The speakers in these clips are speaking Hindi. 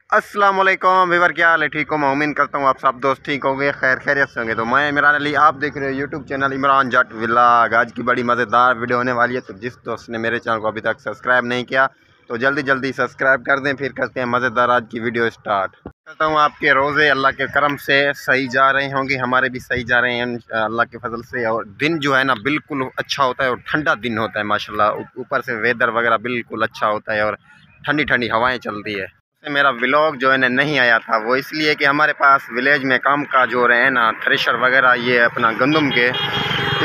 अस्सलाम वालेकुम व्यूअर, क्या हाल है? ठीक हो? मैं उम्मीद करता हूँ आप सब दोस्त ठीक होंगे, खैर खैरियत से होंगे। तो मैं इमरान अली, आप देख रहे हो यूट्यूब चैनल इमरान जट व्लॉग। आज की बड़ी मज़ेदार वीडियो होने वाली है, तो जिस दोस्त ने मेरे चैनल को अभी तक सब्सक्राइब नहीं किया तो जल्दी जल्दी सब्सक्राइब कर दें। फिर करते हैं मज़ेदार आज की वीडियो स्टार्ट। करता हूँ आपके रोज़े अल्लाह के करम से सही जा रहे होंगे, हमारे भी सही जा रहे हैं अल्लाह के फजल से। और दिन जो है ना बिल्कुल अच्छा होता है और ठंडा दिन होता है माशाल्लाह। ऊपर से वेदर वगैरह बिल्कुल अच्छा होता है और ठंडी ठंडी हवाएँ चलती है। मेरा व्लॉग जो है ना नहीं आया था, वो इसलिए कि हमारे पास विलेज में काम काज हो रहे हैं ना, थ्रेशर वगैरह ये अपना गंदम के,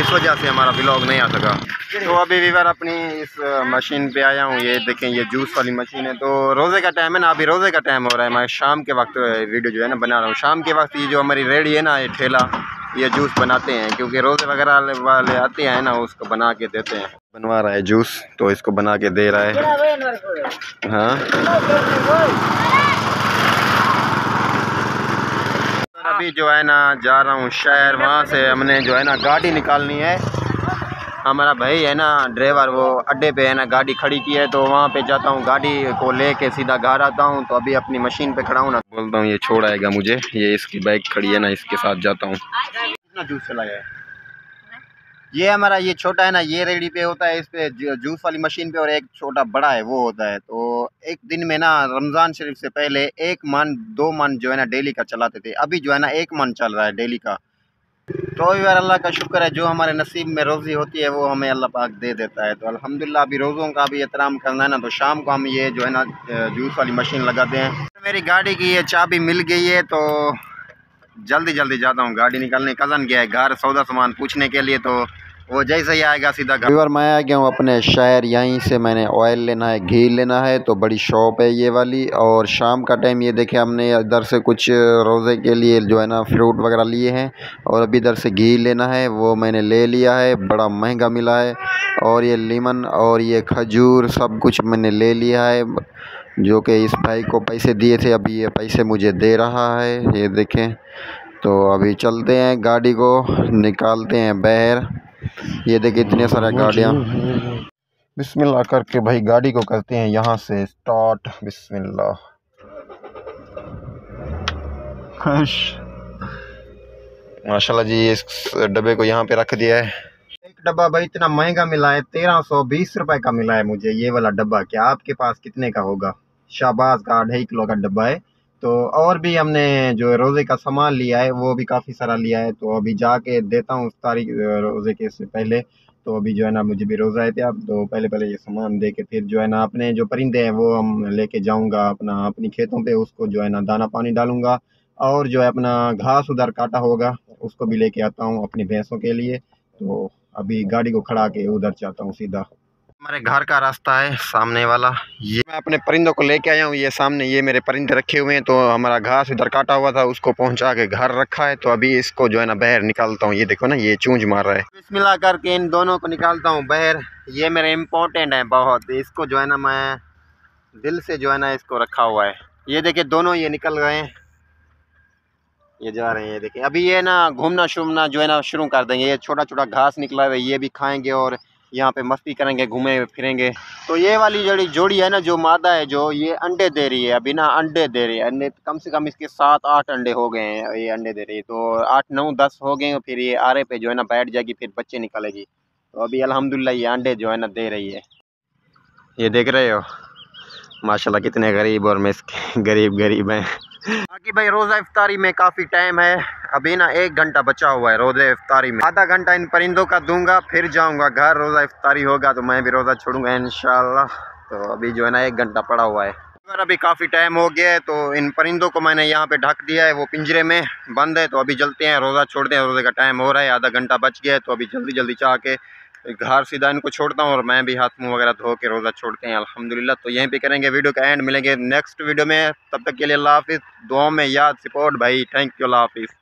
इस वजह से हमारा व्लॉग नहीं आ सका। तो अभी वीवर अपनी इस मशीन पे आया हूँ, ये देखें ये जूस वाली मशीन है। तो रोज़े का टाइम है ना, अभी रोज़े का टाइम हो रहा है। मैं शाम के वक्त वीडियो जो है ना बना रहा हूँ। शाम के वक्त ये जो हमारी रेडी है ना, ये ठेला, ये जूस बनाते हैं, क्योंकि रोज़े वगैरह वाले आते हैं ना, उसको बना के देते हैं। बनवा रहा है जूस, तो इसको बना के दे रहा है। हाँ, अभी जो है ना जा रहा हूँ शहर, वहाँ से हमने जो है ना गाड़ी निकालनी है। हमारा भाई है ना ड्राइवर, वो अड्डे पे है ना गाड़ी खड़ी की है, तो वहाँ पे जाता हूँ, गाड़ी को लेके सीधा घर आता हूँ। तो अभी अपनी मशीन पे खड़ा हूँ ना, बोलता हूँ ये छोड़ आएगा मुझे, ये इसकी बाइक खड़ी है ना, इसके साथ जाता हूँ। कितना जूस चलाया है ये हमारा, ये छोटा है ना, ये रेडी पे होता है, इस पे जूस वाली मशीन पे, और एक छोटा बड़ा है वो होता है। तो एक दिन में ना रमज़ान शरीफ से पहले 1 मन 2 मन जो है ना डेली का चलाते थे, अभी जो है ना 1 मन चल रहा है डेली का। तो यार अल्लाह का शुक्र है, जो हमारे नसीब में रोज़ी होती है वो हमें अल्लाह पाक दे देता है। तो अल्हम्दुलिल्लाह अभी रोज़ों का भी एहतराम करना है ना, तो शाम को हम ये जो है ना जूस वाली मशीन लगाते हैं। मेरी गाड़ी की ये चाबी मिल गई है, तो जल्दी जल्दी जाता हूँ गाड़ी निकालने। कज़न गया है घर सौदा सामान पूछने के लिए, तो वो जैसे ही आएगा सीधा घर। मैं आ गया हूँ अपने शहर, यहीं से मैंने ऑयल लेना है, घी लेना है, तो बड़ी शॉप है ये वाली। और शाम का टाइम ये देखे, हमने इधर से कुछ रोज़े के लिए जो है ना फ्रूट वगैरह लिए हैं, और अभी इधर से घी लेना है, वो मैंने ले लिया है, बड़ा महंगा मिला है। और ये लीमन और ये खजूर सब कुछ मैंने ले लिया है, जो कि इस भाई को पैसे दिए थे, अभी ये पैसे मुझे दे रहा है, ये देखें। तो अभी चलते हैं, गाड़ी को निकालते हैं बाहर। ये देखिए इतने सारे गाड़ियाँ। बिस्मिल्लाह करके भाई गाड़ी को करते हैं यहाँ से स्टार्ट। बिस्मिल्लाह। माशाल्लाह जी, इस डब्बे को यहाँ पे रख दिया है। एक डब्बा भाई इतना महंगा मिला है, 1320 रुपए का मिला है मुझे ये वाला डब्बा। क्या आपके पास कितने का होगा? शाहबाज का 2.5 किलो का डब्बा है। तो और भी हमने जो रोज़े का सामान लिया है वो भी काफ़ी सारा लिया है, तो अभी जाके देता हूँ उस तारीख रोज़े के से पहले। तो अभी जो है ना मुझे भी रोज़ा है थे, अब तो पहले पहले ये सामान दे के फिर जो है ना अपने जो परिंदे हैं वो हम लेके जाऊंगा अपना अपनी खेतों पे, उसको जो है ना दाना पानी डालूंगा। और जो है अपना घास उधर काटा होगा उसको भी लेके आता हूँ अपनी भैंसों के लिए। तो अभी गाड़ी को खड़ा के उधर जाता हूँ सीधा। हमारे घर का रास्ता है सामने वाला। ये मैं अपने परिंदों को लेके आया हूँ, ये सामने ये मेरे परिंदे रखे हुए हैं। तो हमारा घास इधर काटा हुआ था, उसको पहुंचा के घर रखा है। तो अभी इसको जो है ना बाहर निकालता हूँ। ये देखो ना, ये चूंज मार रहा है। बिस्मिल्लाह करके इन दोनों को निकालता हूँ बाहर। ये मेरे इम्पोर्टेंट है बहुत, इसको जो है ना मैं दिल से जो है ना इसको रखा हुआ है। ये देखिए दोनों ये निकल गए हैं, ये जा रहे हैं। ये देखिए अभी ये ना घूमना शूमना जो है ना शुरू कर देंगे। ये छोटा छोटा घास निकला है, ये भी खाएंगे और यहाँ पे मस्ती करेंगे, घूमे फिरेंगे। तो ये वाली जोड़ी है ना, जो मादा है, जो ये अंडे दे रही है, अभी ना अंडे दे रही है। अंडे कम से कम इसके 7-8 अंडे हो गए हैं, ये अंडे दे रही है। तो 8-9-10 हो गए, फिर ये आरे पे जो है ना बैठ जाएगी, फिर बच्चे निकलेगी। तो अभी अल्हम्दुलिल्लाह ये अंडे जो है ना दे रही है। ये देख रहे हो माशाल्लाह कितने गरीब और मिस्किन गरीब गरीब हैं। बाकी भाई रोज़ा इफ्तारी में काफ़ी टाइम है, अभी ना 1 घंटा बचा हुआ है रोज़ा इफ्तारी में। आधा घंटा इन परिंदों का दूंगा, फिर जाऊंगा घर। रोज़ा इफ्तारी होगा तो मैं भी रोज़ा छोड़ूंगा इंशाल्लाह। तो अभी जो है ना 1 घंटा पड़ा हुआ है। अगर अभी काफ़ी टाइम हो गया है, तो इन परिंदों को मैंने यहाँ पे ढक दिया है, वो पिंजरे में बंद है। तो अभी चलते हैं, रोज़ा छोड़ते हैं, रोज़े का टाइम हो रहा है, आधा घंटा बच गया है। तो अभी जल्दी जल्दी चाह के घर सीधा इनको छोड़ता हूँ, और मैं भी हाथ मुंह वगैरह धो के रोज़ा छोड़ते हैं अल्हम्दुलिल्लाह। तो यहीं पे करेंगे वीडियो का एंड, मिलेंगे नेक्स्ट वीडियो में। तब तक के लिए अल्लाह हाफिज़। दुआओं में याद, सपोर्ट भाई, थैंक यू, अल्लाह हाफिज़।